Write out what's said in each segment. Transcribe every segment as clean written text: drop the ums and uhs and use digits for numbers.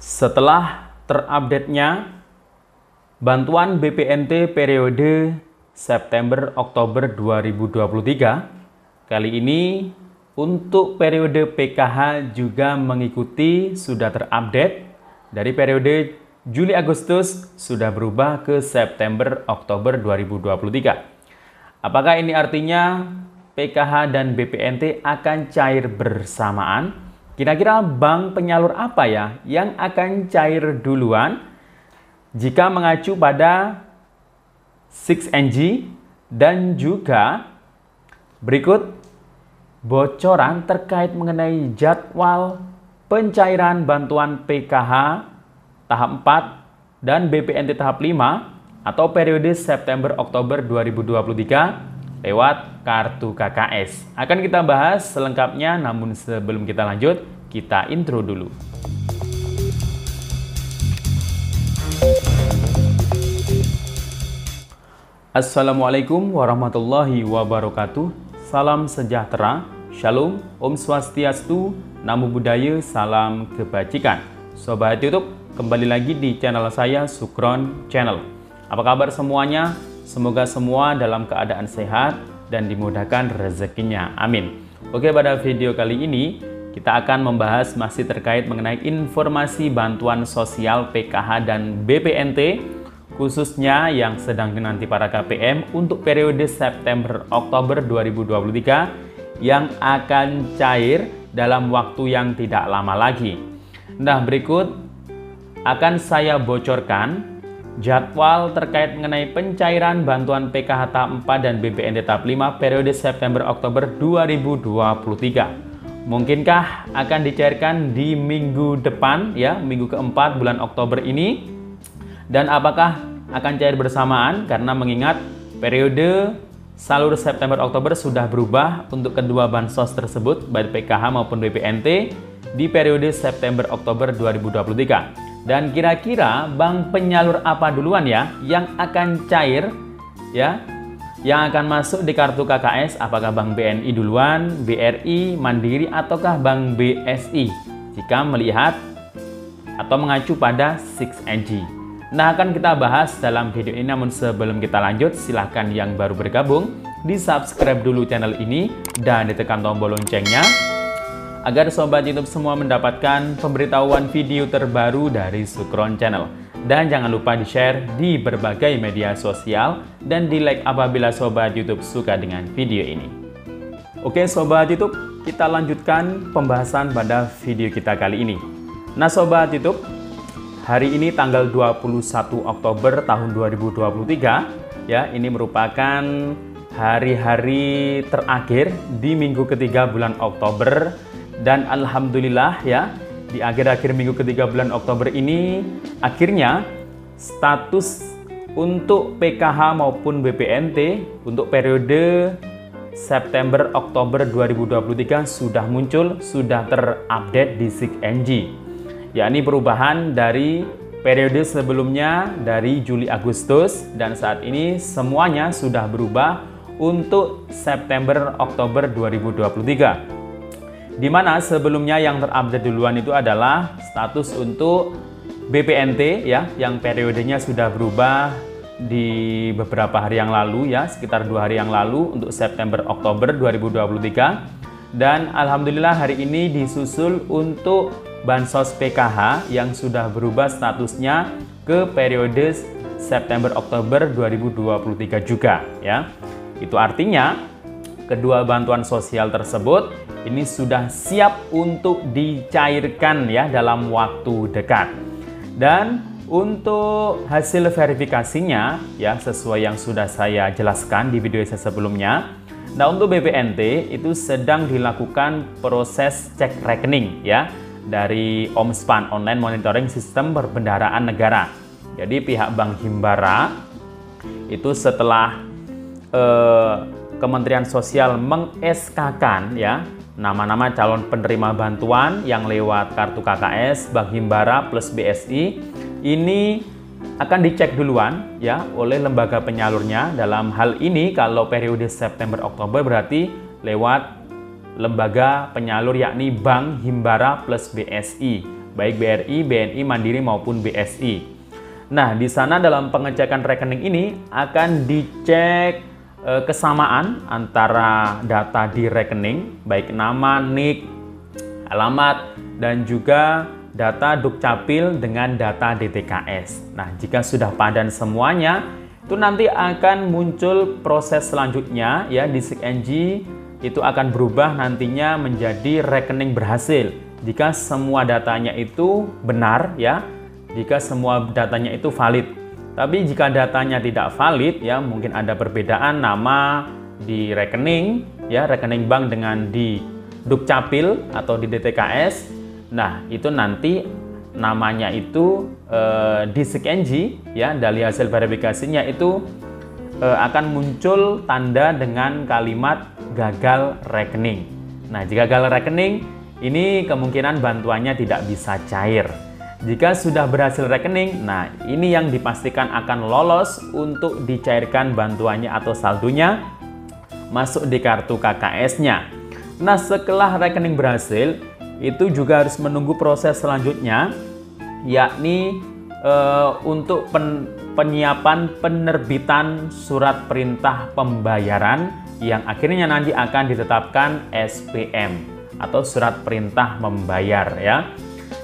Setelah terupdate-nya bantuan BPNT periode September-Oktober 2023, kali ini untuk periode PKH juga mengikuti sudah terupdate dari periode Juli-Agustus sudah berubah ke September-Oktober 2023. Apakah ini artinya PKH dan BPNT akan cair bersamaan? Kira-kira bank penyalur apa ya yang akan cair duluan? Jika mengacu pada 6NG dan juga berikut bocoran terkait mengenai jadwal pencairan bantuan PKH tahap 4 dan BPNT tahap 5 atau periode September-Oktober 2023 lewat kartu KKS. Akan kita bahas selengkapnya, namun sebelum kita lanjut, kita intro dulu. Assalamualaikum warahmatullahi wabarakatuh. Salam sejahtera, Shalom, Om Swastiastu, Namo Buddhaya, salam kebajikan. Sobat YouTube, kembali lagi di channel saya, Sukron Channel. Apa kabar semuanya? Semoga semua dalam keadaan sehat dan dimudahkan rezekinya. Amin. Oke, pada video kali ini kita akan membahas masih terkait mengenai informasi bantuan sosial PKH dan BPNT, khususnya yang sedang dinanti para KPM untuk periode September-Oktober 2023 yang akan cair dalam waktu yang tidak lama lagi. Nah, berikut akan saya bocorkan jadwal terkait mengenai pencairan bantuan PKH tahap 4 dan BPNT tahap 5 periode September-Oktober 2023. Mungkinkah akan dicairkan di minggu depan, ya, minggu keempat bulan Oktober ini? Dan apakah akan cair bersamaan? Karena mengingat periode salur September-Oktober sudah berubah untuk kedua bansos tersebut, baik PKH maupun BPNT, di periode September-Oktober 2023. Dan kira-kira bank penyalur apa duluan ya yang akan cair, ya, yang akan masuk di kartu KKS? Apakah Bank BNI duluan, BRI, Mandiri, ataukah Bank BSI jika melihat atau mengacu pada 6NG? Nah, akan kita bahas dalam video ini, namun sebelum kita lanjut, silahkan yang baru bergabung di subscribe dulu channel ini dan ditekan tombol loncengnya agar sobat YouTube semua mendapatkan pemberitahuan video terbaru dari Sukron Channel. Dan jangan lupa di-share di berbagai media sosial dan di-like apabila sobat YouTube suka dengan video ini. Oke sobat YouTube, kita lanjutkan pembahasan pada video kita kali ini. Nah sobat YouTube, hari ini tanggal 21 Oktober tahun 2023, ya, ini merupakan hari-hari terakhir di minggu ketiga bulan Oktober. Dan alhamdulillah ya, di akhir-akhir minggu ketiga bulan Oktober ini akhirnya status untuk PKH maupun BPNT untuk periode September-Oktober 2023 sudah muncul, sudah terupdate di 6NG, yakni perubahan dari periode sebelumnya dari Juli-Agustus, dan saat ini semuanya sudah berubah untuk September-Oktober 2023. Di mana sebelumnya yang terupdate duluan itu adalah status untuk BPNT ya, yang periodenya sudah berubah di beberapa hari yang lalu ya, sekitar 2 hari yang lalu untuk September-Oktober 2023. Dan alhamdulillah hari ini disusul untuk bansos PKH yang sudah berubah statusnya ke periode September-Oktober 2023 juga ya. Itu artinya kedua bantuan sosial tersebut ini sudah siap untuk dicairkan ya dalam waktu dekat. Dan untuk hasil verifikasinya ya sesuai yang sudah saya jelaskan di video saya sebelumnya. Nah, untuk BPNT itu sedang dilakukan proses cek rekening ya dari OMSPAN, Online Monitoring Sistem Perbendaharaan Negara. Jadi pihak Bank Himbara itu setelah Kementerian Sosial meng-SK-kan ya nama-nama calon penerima bantuan yang lewat kartu KKS, Bank Himbara plus BSI ini akan dicek duluan ya oleh lembaga penyalurnya. Dalam hal ini kalau periode September-Oktober berarti lewat lembaga penyalur yakni Bank Himbara plus BSI. baik BRI, BNI, Mandiri maupun BSI. Nah, di sana dalam pengecekan rekening ini akan dicek kesamaan antara data di rekening, baik nama, NIK, alamat, dan juga data Dukcapil dengan data DTKS. Nah, jika sudah padan semuanya, itu nanti akan muncul proses selanjutnya ya di SIG-NG. Itu akan berubah nantinya menjadi rekening berhasil jika semua datanya itu benar ya, jika semua datanya itu valid. Tapi jika datanya tidak valid ya, mungkin ada perbedaan nama di rekening ya, rekening bank dengan di Dukcapil atau di DTKS. Nah, itu nanti namanya itu di SIG-NG ya, dari hasil verifikasinya itu akan muncul tanda dengan kalimat gagal rekening. Nah, jika gagal rekening, ini kemungkinan bantuannya tidak bisa cair. Jika sudah berhasil rekening, nah ini yang dipastikan akan lolos untuk dicairkan bantuannya atau saldonya masuk di kartu KKS-nya. Nah, setelah rekening berhasil, itu juga harus menunggu proses selanjutnya, yakni untuk penyiapan penerbitan surat perintah pembayaran yang akhirnya nanti akan ditetapkan SPM atau surat perintah membayar ya.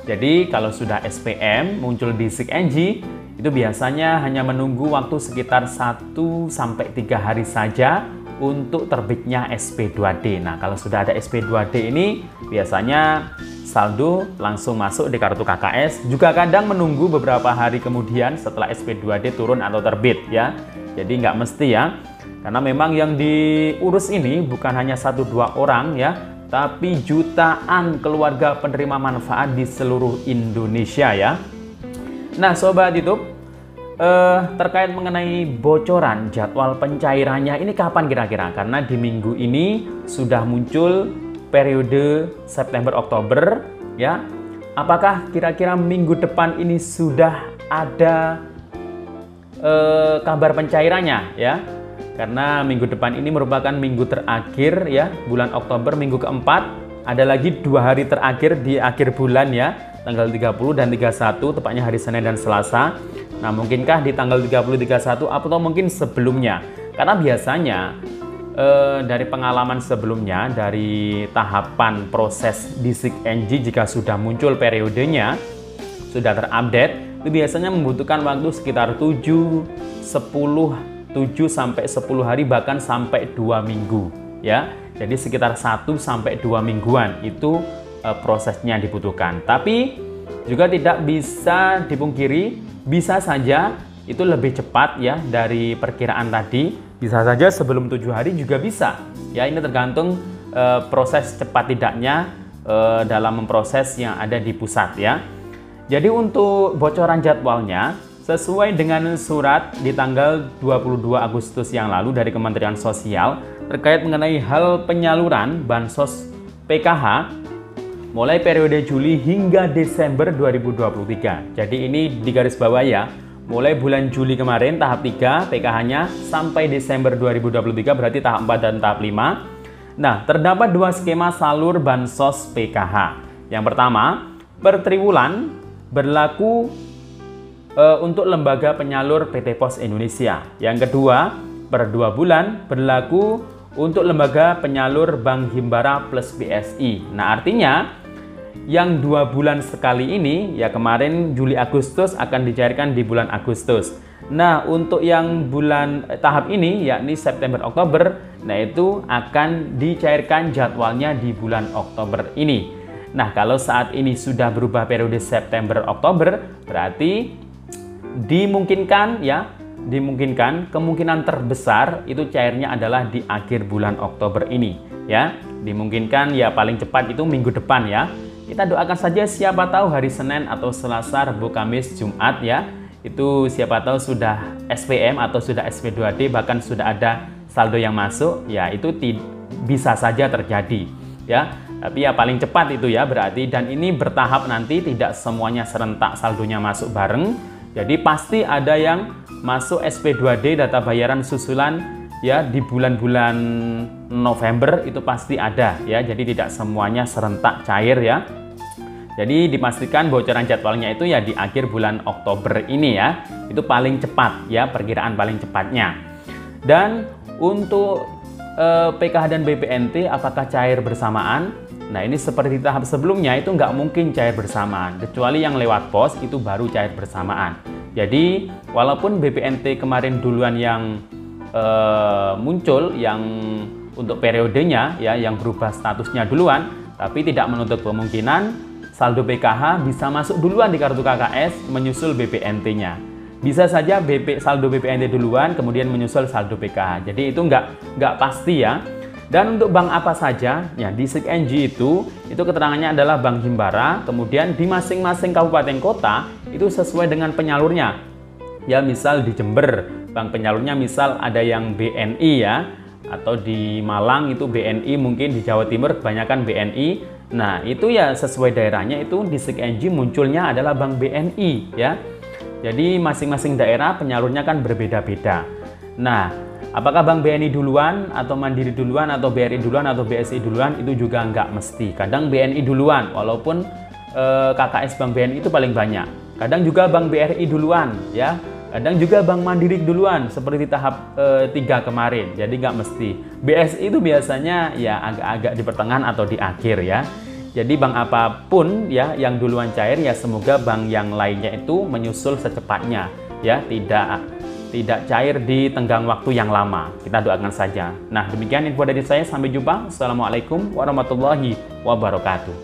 Jadi kalau sudah SPM muncul di SIG-NG, itu biasanya hanya menunggu waktu sekitar 1-3 hari saja untuk terbitnya SP2D. Nah, kalau sudah ada SP2D ini biasanya saldo langsung masuk di kartu KKS, juga kadang menunggu beberapa hari kemudian setelah SP2D turun atau terbit ya. Jadi nggak mesti ya, karena memang yang diurus ini bukan hanya 1-2 orang ya, tapi jutaan keluarga penerima manfaat di seluruh Indonesia ya. Nah, Sobat YouTube, terkait mengenai bocoran jadwal pencairannya ini kapan kira-kira? Karena di minggu ini sudah muncul periode September-Oktober ya. Apakah kira-kira minggu depan ini sudah ada kabar pencairannya ya? Karena minggu depan ini merupakan minggu terakhir ya, bulan Oktober, minggu keempat. Ada lagi 2 hari terakhir di akhir bulan ya, tanggal 30 dan 31, tepatnya hari Senin dan Selasa. Nah, mungkinkah di tanggal 30-31 atau mungkin sebelumnya? Karena biasanya dari pengalaman sebelumnya, dari tahapan proses di SIG-NG, jika sudah muncul periodenya, sudah terupdate, itu biasanya membutuhkan waktu sekitar 7-10 hari, bahkan sampai 2 minggu ya. Jadi sekitar 1-2 mingguan itu prosesnya dibutuhkan. Tapi juga tidak bisa dipungkiri, bisa saja itu lebih cepat ya dari perkiraan tadi. Bisa saja sebelum 7 hari juga bisa ya. Ini tergantung proses cepat tidaknya dalam memproses yang ada di pusat ya. Jadi untuk bocoran jadwalnya, sesuai dengan surat di tanggal 22 Agustus yang lalu dari Kementerian Sosial terkait mengenai hal penyaluran Bansos PKH mulai periode Juli hingga Desember 2023. Jadi ini di garis bawah ya, mulai bulan Juli kemarin tahap 3 PKH-nya sampai Desember 2023, berarti tahap 4 dan tahap 5. Nah, terdapat 2 skema salur Bansos PKH. Yang pertama, per triwulan berlaku untuk lembaga penyalur PT Pos Indonesia. Yang kedua, per 2 bulan berlaku untuk lembaga penyalur Bank Himbara plus BSI. Nah, artinya yang 2 bulan sekali ini ya, kemarin Juli Agustus akan dicairkan di bulan Agustus. Nah, untuk yang bulan tahap ini yakni September Oktober, nah itu akan dicairkan jadwalnya di bulan Oktober ini. Nah, kalau saat ini sudah berubah periode September Oktober, berarti dimungkinkan ya, kemungkinan terbesar itu cairnya adalah di akhir bulan Oktober ini ya. Dimungkinkan ya, paling cepat itu minggu depan ya. Kita doakan saja, siapa tahu hari Senin atau Selasa, Rabu, Kamis, Jumat ya, itu siapa tahu sudah SPM atau sudah SP2D, bahkan sudah ada saldo yang masuk ya, itu bisa saja terjadi ya. Tapi ya paling cepat itu ya berarti, dan ini bertahap, nanti tidak semuanya serentak saldonya masuk bareng. Jadi pasti ada yang masuk SP2D data bayaran susulan ya di bulan-bulan November, itu pasti ada ya. Jadi tidak semuanya serentak cair ya. Jadi dipastikan bocoran jadwalnya itu ya di akhir bulan Oktober ini ya. Itu paling cepat ya, perkiraan paling cepatnya. Dan untuk PKH dan BPNT apakah cair bersamaan? Nah ini seperti tahap sebelumnya itu nggak mungkin cair bersamaan. Kecuali yang lewat pos itu baru cair bersamaan. Jadi walaupun BPNT kemarin duluan yang muncul, yang untuk periodenya ya, yang berubah statusnya duluan, tapi tidak menutup kemungkinan saldo PKH bisa masuk duluan di kartu KKS menyusul BPNT-nya. Bisa saja saldo BPNT duluan kemudian menyusul saldo PKH. Jadi itu nggak pasti ya. Dan untuk bank apa saja, ya di SIG-NG itu keterangannya adalah Bank Himbara. Kemudian di masing-masing kabupaten kota itu sesuai dengan penyalurnya. Ya misal di Jember, bank penyalurnya misal ada yang BNI ya, atau di Malang itu BNI, mungkin di Jawa Timur kebanyakan BNI. Nah itu ya sesuai daerahnya, itu di SIG-NG munculnya adalah Bank BNI ya. Jadi masing-masing daerah penyalurnya kan berbeda-beda. Nah apakah Bank BNI duluan atau Mandiri duluan atau BRI duluan atau BSI duluan itu juga nggak mesti. Kadang BNI duluan walaupun KKS Bank BNI itu paling banyak. Kadang juga Bank BRI duluan ya. Kadang juga Bank Mandiri duluan seperti tahap 3 kemarin, jadi nggak mesti. BSI itu biasanya ya agak-agak di pertengahan atau di akhir ya. Jadi bank apapun ya yang duluan cair ya semoga bank yang lainnya itu menyusul secepatnya ya, tidak cair di tenggang waktu yang lama. Kita doakan saja. Nah demikian info dari saya, sampai jumpa. Assalamualaikum warahmatullahi wabarakatuh.